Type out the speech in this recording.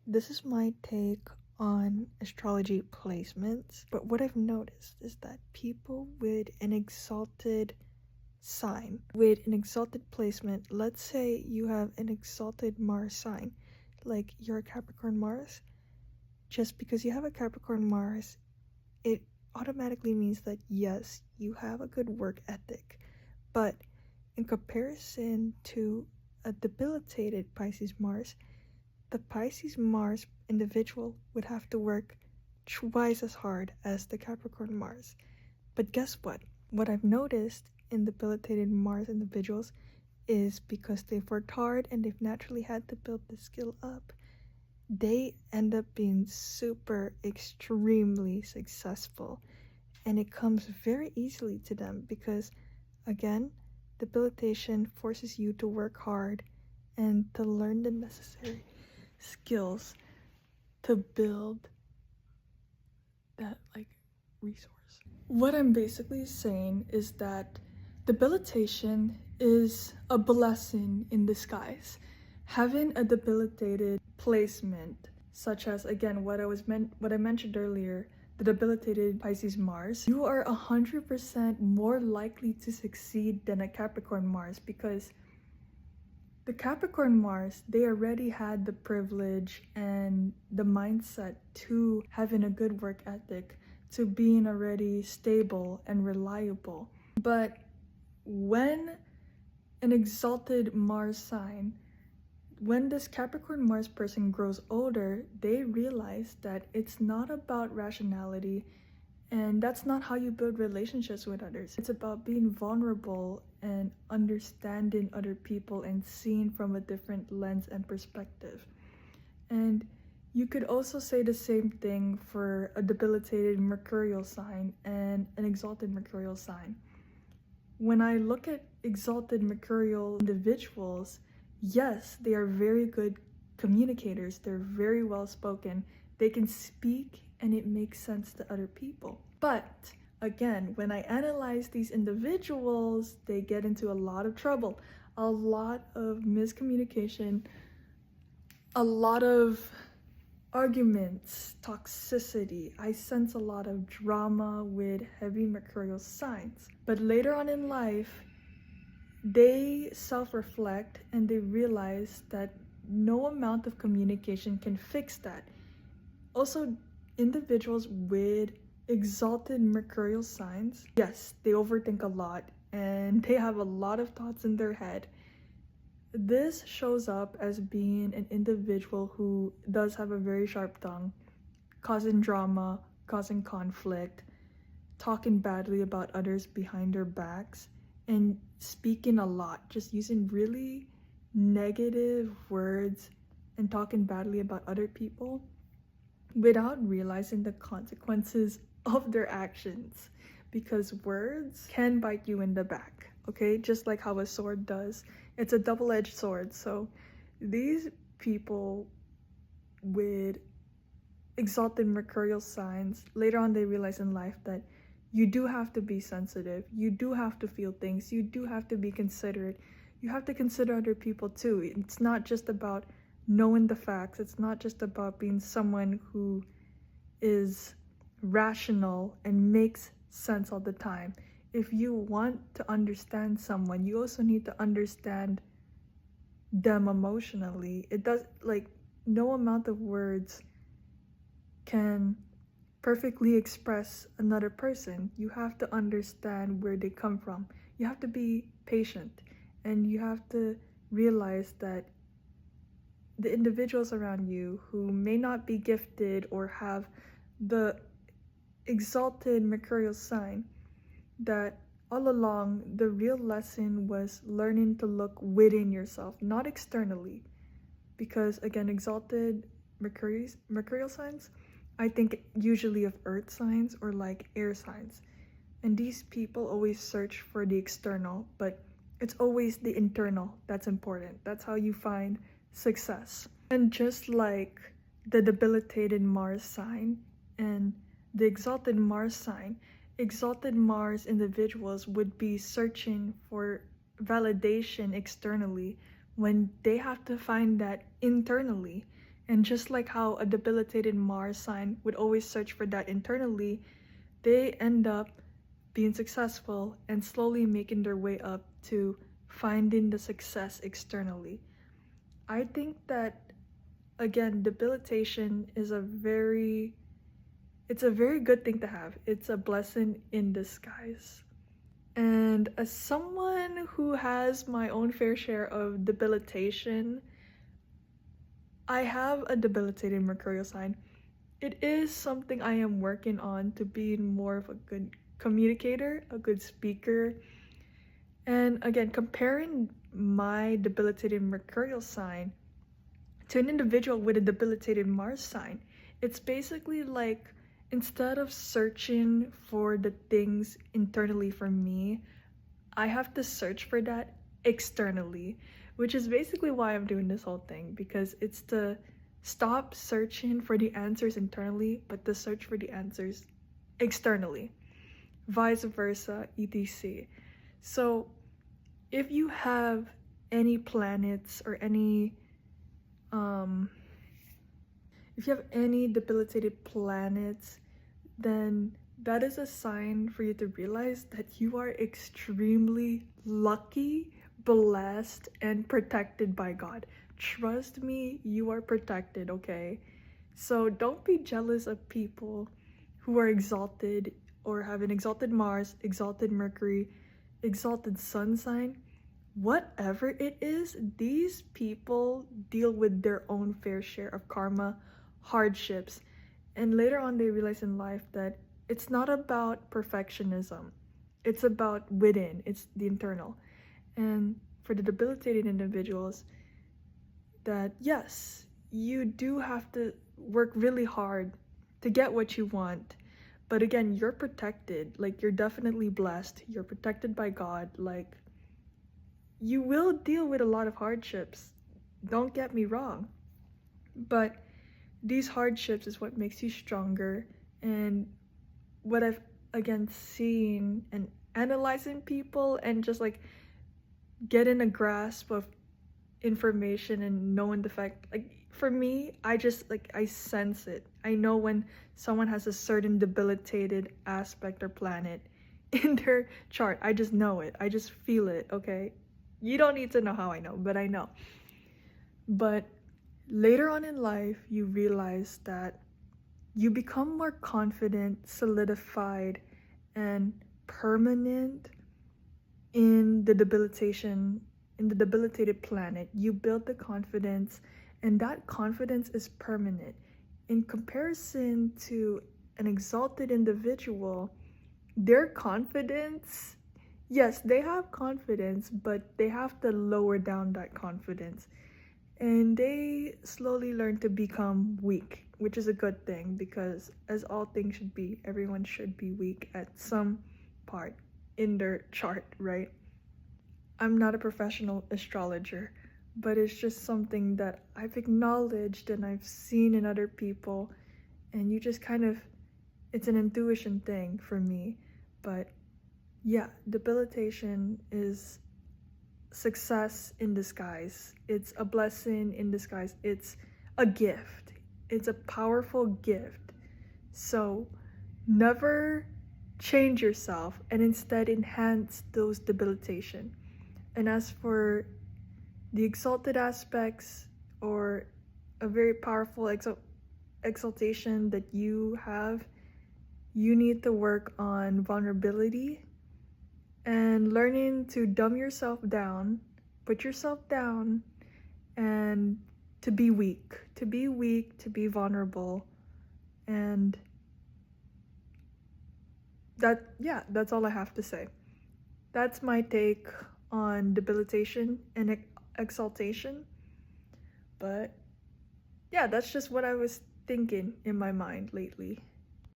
This is my take on astrology placements, but what I've noticed is that people with an exalted sign, with an exalted placement, let's say you have an exalted Mars sign, like you're a Capricorn Mars, just because you have a Capricorn Mars, it automatically means that yes, you have a good work ethic, but in comparison to a debilitated Pisces Mars, the Pisces Mars individual would have to work twice as hard as the Capricorn Mars. But guess what? What I've noticed in debilitated Mars individuals is because they've worked hard and they've naturally had to build the skill up, they end up being super extremely successful, and it comes very easily to them because, again, debilitation forces you to work hard and to learn the necessary skills to build that resource. What I'm basically saying is that debilitation is a blessing in disguise. Having a debilitated placement, such as again what I mentioned earlier, the debilitated Pisces Mars, you are 100% more likely to succeed than a Capricorn Mars, because the Capricorn Mars, they already had the privilege and the mindset to having a good work ethic, to being already stable and reliable. But when an exalted Mars sign, when this Capricorn Mars person grows older, they realize that it's not about rationality, and that's not how you build relationships with others. It's about being vulnerable and understanding other people and seeing from a different lens and perspective. And you could also say the same thing for a debilitated mercurial sign and an exalted mercurial sign. When I look at exalted mercurial individuals, yes, they are very good communicators. They're very well spoken. They can speak and it makes sense to other people. But again, when I analyze these individuals, they get into a lot of trouble, a lot of miscommunication, a lot of arguments, toxicity. I sense a lot of drama with heavy mercurial signs. But later on in life, they self-reflect and they realize that no amount of communication can fix that. Also, individuals with exalted mercurial signs, yes, they overthink a lot and they have a lot of thoughts in their head. This shows up as being an individual who does have a very sharp tongue, causing drama, causing conflict, talking badly about others behind their backs, and speaking a lot, just using really negative words and talking badly about other people without realizing the consequences of their actions, because words can bite you in the back, okay? Just like how a sword does. It's a double-edged sword. So these people with exalted mercurial signs, later on they realize in life that you do have to be sensitive, you do have to feel things, you do have to be considerate, you have to consider other people too. It's not just about knowing the facts, it's not just about being someone who is rational and makes sense all the time. If you want to understand someone, you also need to understand them emotionally. It does, no amount of words can perfectly express another person. You have to understand where they come from. You have to be patient, and you have to realize that the individuals around you who may not be gifted or have the exalted mercurial sign, that all along the real lesson was learning to look within yourself, not externally. Because again, exalted mercurial signs, I think usually of earth signs or like air signs. And these people always search for the external, but it's always the internal that's important. That's how you find success. And just like the debilitated Mars sign and the exalted Mars sign, exalted Mars individuals would be searching for validation externally when they have to find that internally. And just like how a debilitated Mars sign would always search for that internally, they end up being successful and slowly making their way up to finding the success externally. I think that, again, debilitation is it's a very good thing to have. It's a blessing in disguise. And as someone who has my own fair share of debilitation, I have a debilitated Mercurial sign. It is something I am working on to be more of a good communicator, a good speaker. And again, comparing my debilitated Mercurial sign to an individual with a debilitated Mars sign, it's basically like, instead of searching for the things internally for me, I have to search for that externally, which is basically why I'm doing this whole thing, because it's to stop searching for the answers internally, but to search for the answers externally, vice versa, etc. So if you have any planets or if you have any debilitated planets, then that is a sign for you to realize that you are extremely lucky, blessed, and protected by God. Trust me, you are protected, okay? So don't be jealous of people who are exalted or have an exalted Mars, exalted Mercury, exalted Sun sign. Whatever it is, these people deal with their own fair share of karma, hardships, and later on they realize in life that it's not about perfectionism. It's about within, it's the internal. And for the debilitated individuals, that yes, you do have to work really hard to get what you want. But again, you're protected. Like, you're definitely blessed. You're protected by God. Like, you will deal with a lot of hardships. Don't get me wrong. But these hardships is what makes you stronger. And what I've, again, seen and analyzing people and just like getting a grasp of information and knowing the fact, like, for me, I just like, I sense it. I know when someone has a certain debilitated aspect or planet in their chart. I just know it. I just feel it, okay? You don't need to know how I know, but I know. But later on in life, you realize that you become more confident, solidified, and permanent in the debilitated planet. You build the confidence, and that confidence is permanent. In comparison to an exalted individual, their confidence, yes, they have confidence, but they have to lower down that confidence. And they slowly learn to become weak, which is a good thing, because as all things should be, everyone should be weak at some part in their chart, right? I'm not a professional astrologer, but it's just something that I've acknowledged and I've seen in other people, and you just kind of, it's an intuition thing for me. But yeah, debilitation is success in disguise. It's a blessing in disguise. It's a gift. It's a powerful gift. So never change yourself and instead enhance those debilitation. And as for the exalted aspects or a very powerful exaltation that you have, you need to work on vulnerability and learning to dumb yourself down, put yourself down, and to be weak, to be vulnerable. And that's all I have to say. That's my take on debilitation and exaltation. But yeah, that's just what I was thinking in my mind lately.